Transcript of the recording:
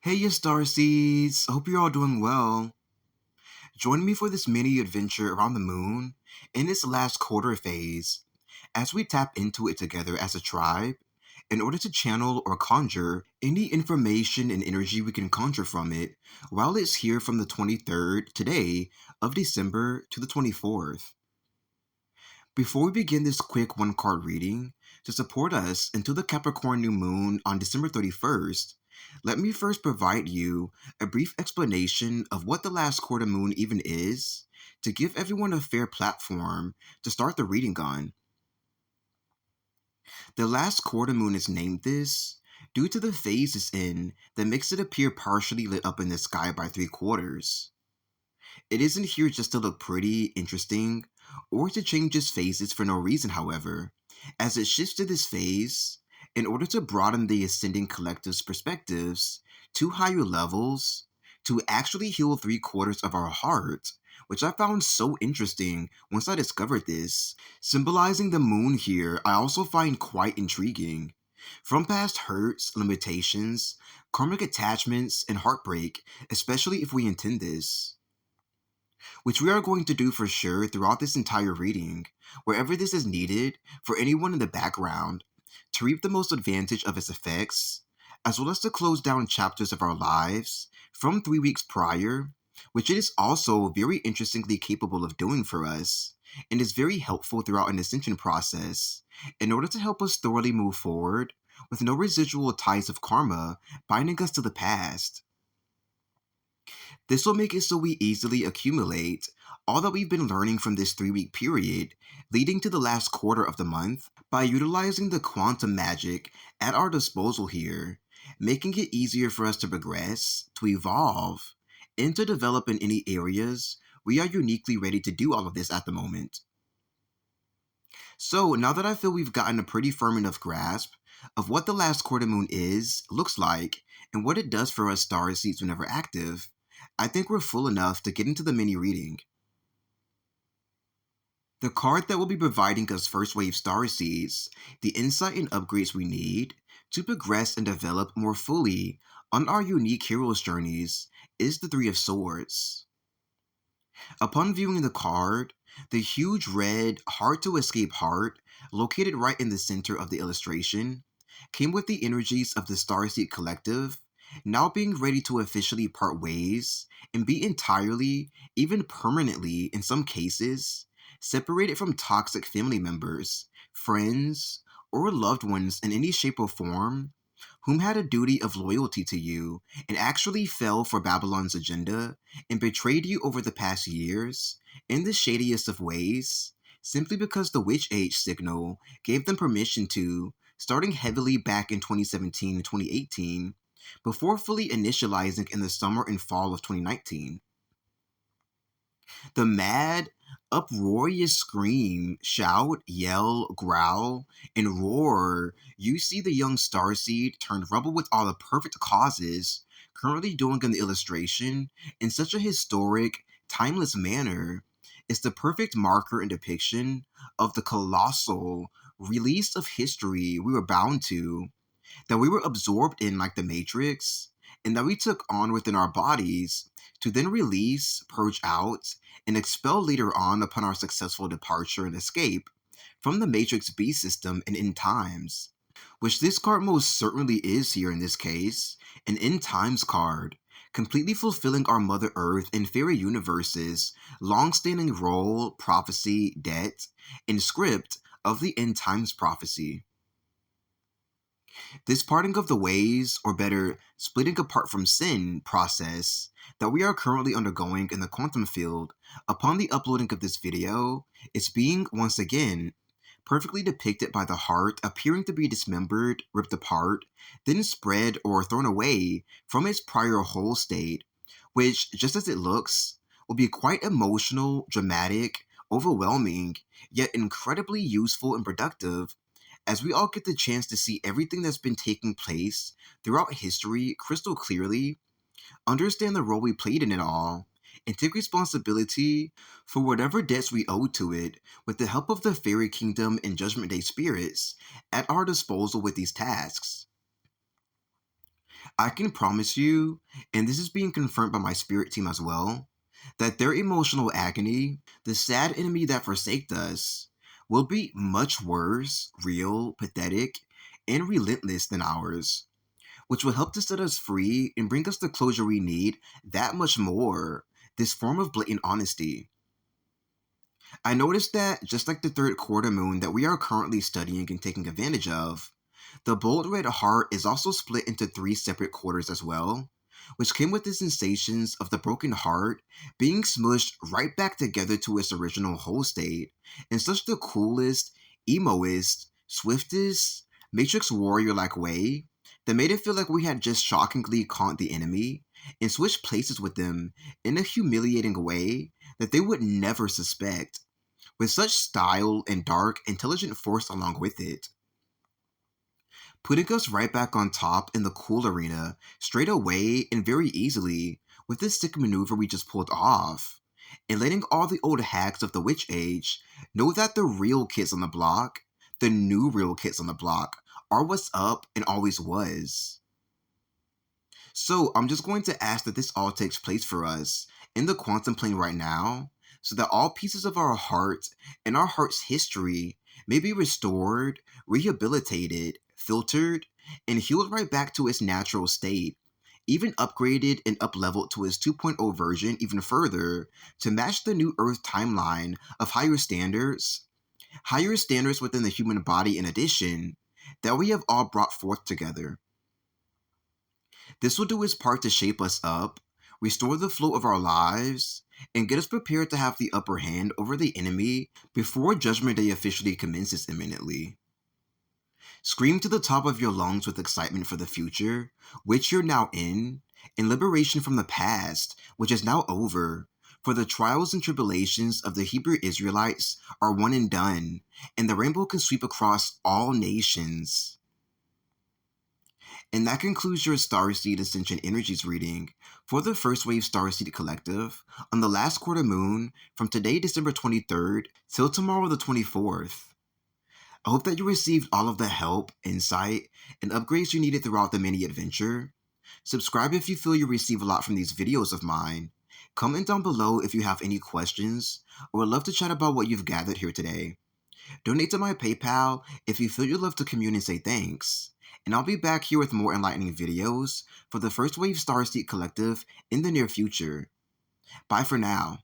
Hey, you Starseeds! I hope you're all doing well. Join me for this mini adventure around the moon in its last quarter phase as we tap into it together as a tribe in order to channel or conjure any information and energy we can conjure from it while it's here from the 23rd today of December to the 24th. Before we begin this quick one card reading, to support us until the Capricorn new moon on December 31st, let me first provide you a brief explanation of what the last quarter moon even is to give everyone a fair platform to start the reading on. The last quarter moon is named this due to the phase it's in that makes it appear partially lit up in the sky by three quarters. It isn't here just to look pretty, interesting, or to change its phases for no reason, however, as it shifts to this phase in order to broaden the ascending collective's perspectives to higher levels to actually heal three quarters of our heart, which I found so interesting once I discovered this. Symbolizing the moon here, I also find quite intriguing. From past hurts, limitations, karmic attachments, and heartbreak, especially if we intend this, which we are going to do for sure throughout this entire reading, wherever this is needed for anyone in the background to reap the most advantage of its effects, as well as to close down chapters of our lives from 3 weeks prior, which it is also very interestingly capable of doing for us, and is very helpful throughout an ascension process in order to help us thoroughly move forward with no residual ties of karma binding us to the past. This will make it so we easily accumulate all that we've been learning from this 3 week period leading to the last quarter of the month by utilizing the quantum magic at our disposal here, making it easier for us to progress, to evolve, and to develop in any areas we are uniquely ready to do all of this at the moment. So now that I feel we've gotten a pretty firm enough grasp of what the last quarter moon is, looks like, and what it does for us starseeds whenever active, I think we're full enough to get into the mini reading. The card that will be providing us first wave starseeds the insight and upgrades we need to progress and develop more fully on our unique hero's journeys is the Three of Swords. Upon viewing the card, the huge red, hard to escape heart, located right in the center of the illustration, came with the energies of the Starseed Collective, now being ready to officially part ways and be entirely, even permanently in some cases, separated from toxic family members, friends, or loved ones in any shape or form whom had a duty of loyalty to you and actually fell for Babylon's agenda and betrayed you over the past years in the shadiest of ways, simply because the Witch Age signal gave them permission to, starting heavily back in 2017 and 2018, before fully initializing in the summer and fall of 2019. The mad, uproarious scream, shout, yell, growl, and roar you see the young starseed turned rebel with all the perfect causes currently doing in the illustration in such a historic, timeless manner is the perfect marker and depiction of the colossal release of history we were bound to, that we were absorbed in like the Matrix, and that we took on within our bodies to then release, purge out, and expel later on upon our successful departure and escape from the Matrix B system and end times, which this card most certainly is here in this case, an end times card, completely fulfilling our Mother Earth and fairy universe's long-standing role, prophecy, debt, and script of the end times prophecy. This parting of the ways, or better, splitting apart from sin process that we are currently undergoing in the quantum field upon the uploading of this video is being, once again, perfectly depicted by the heart appearing to be dismembered, ripped apart, then spread or thrown away from its prior whole state, which, just as it looks, will be quite emotional, dramatic, overwhelming, yet incredibly useful and productive as we all get the chance to see everything that's been taking place throughout history crystal clearly, understand the role we played in it all, and take responsibility for whatever debts we owe to it with the help of the Fairy Kingdom and Judgment Day spirits at our disposal with these tasks. I can promise you, and this is being confirmed by my spirit team as well, that their emotional agony, the sad enemy that forsaked us, will be much worse, real, pathetic, and relentless than ours, which will help to set us free and bring us the closure we need that much more. This form of blatant honesty. I noticed that, just like the third quarter moon that we are currently studying and taking advantage of, the bold red heart is also split into three separate quarters as well, which came with the sensations of the broken heart being smushed right back together to its original whole state in such the coolest, emoist, swiftest, Matrix Warrior like way that made it feel like we had just shockingly caught the enemy and switched places with them in a humiliating way that they would never suspect, with such style and dark, intelligent force along with it, putting us right back on top in the cool arena straight away and very easily with this sick maneuver we just pulled off, and letting all the old hacks of the Witch Age know that the real kids on the block, the new real kids on the block, are what's up and always was. So I'm just going to ask that this all takes place for us in the quantum plane right now, so that all pieces of our heart and our heart's history may be restored, rehabilitated, filtered, and healed right back to its natural state, even upgraded and upleveled to its 2.0 version even further to match the new Earth timeline of higher standards within the human body in addition, that we have all brought forth together. This will do its part to shape us up, restore the flow of our lives, and get us prepared to have the upper hand over the enemy before Judgment Day officially commences imminently. Scream to the top of your lungs with excitement for the future, which you're now in, and liberation from the past, which is now over. For the trials and tribulations of the Hebrew Israelites are one and done, and the rainbow can sweep across all nations. And that concludes your Starseed Ascension Energies reading for the First Wave Starseed Collective on the last quarter moon from today, December 23rd, till tomorrow, the 24th. I hope that you received all of the help, insight, and upgrades you needed throughout the mini adventure. Subscribe if you feel you receive a lot from these videos of mine. Comment down below if you have any questions or would love to chat about what you've gathered here today. Donate to my PayPal if you feel you'd love to commune and say thanks. And I'll be back here with more enlightening videos for the First Wave Starseed Collective in the near future. Bye for now.